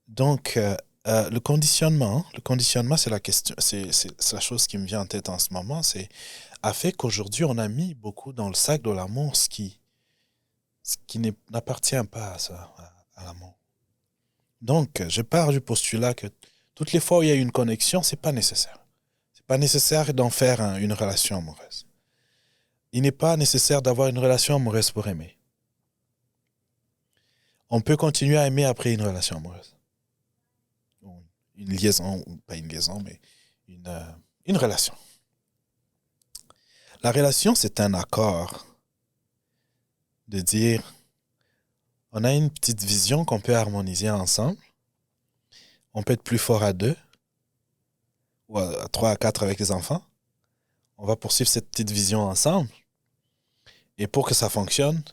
Donc, le conditionnement, c'est la question, c'est la chose qui me vient en tête en ce moment, c'est a fait qu'aujourd'hui, on a mis beaucoup dans le sac de l'amour n'appartient pas à ça, à l'amour. Donc, je pars du postulat que toutes les fois où il y a une connexion, c'est pas nécessaire. C'est pas nécessaire d'en faire une relation amoureuse. Il n'est pas nécessaire d'avoir une relation amoureuse pour aimer. On peut continuer à aimer après une relation amoureuse. Ou une liaison, ou pas une liaison, mais une, euh, une relation. La relation, c'est un accord de dire, on a une petite vision qu'on peut harmoniser ensemble. On peut être plus fort à deux, ou à trois, à quatre avec les enfants. On va poursuivre cette petite vision ensemble. Et pour que ça fonctionne,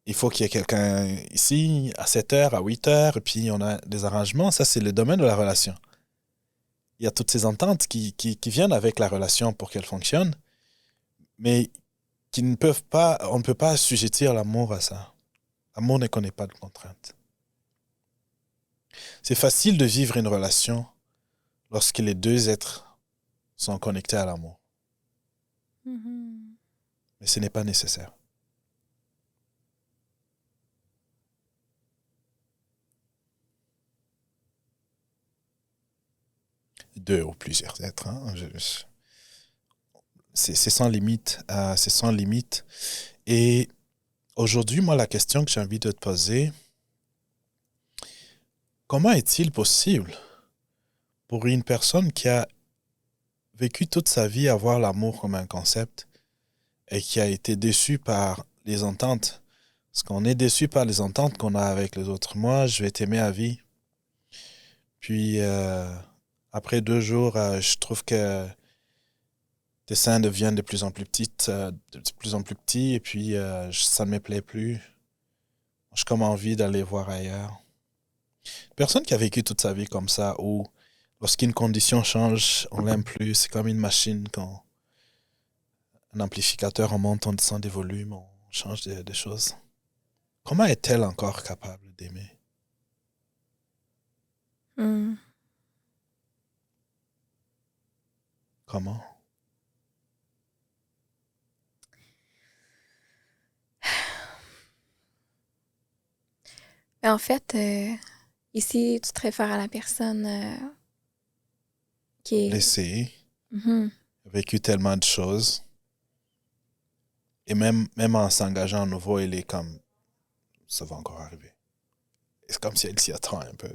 il faut qu'il y ait quelqu'un ici à 7 heures, à 8 heures, et puis on a des arrangements. Ça, c'est le domaine de la relation. Il y a toutes ces ententes qui viennent avec la relation pour qu'elle fonctionne, mais qui ne peuvent pas, on ne peut pas assujettir l'amour à ça. L'amour ne connaît pas de contraintes. C'est facile de vivre une relation lorsque les deux êtres sont connectés à l'amour, Mhm. mais ce n'est pas nécessaire. Deux ou plusieurs êtres, hein. C'est sans limite. C'est sans limite. Et aujourd'hui, moi, la question que j'ai envie de te poser, comment est-il possible pour une personne qui a vécu toute sa vie avoir l'amour comme un concept et qui a été déçue par les ententes, parce qu'on est déçu par les ententes qu'on a avec les autres. Moi, je vais t'aimer à vie. Puis, après 2 jours, je trouve que tes seins deviennent de plus en plus petites, de plus en plus petits, et puis ça ne me plaît plus. J'ai comme envie d'aller voir ailleurs. Personne qui a vécu toute sa vie comme ça, où lorsqu'une condition change, on l'aime plus. C'est comme une machine, quand un amplificateur, on monte, on descend des volumes, on change des choses. Comment est-elle encore capable d'aimer? Mm. Comment? Mais en fait, ici, tu te réfères à la personne qui est... Blessé, Mhm. vécu tellement de choses, et même en s'engageant à nouveau, elle est comme, ça va encore arriver. C'est comme si elle s'y attend un peu.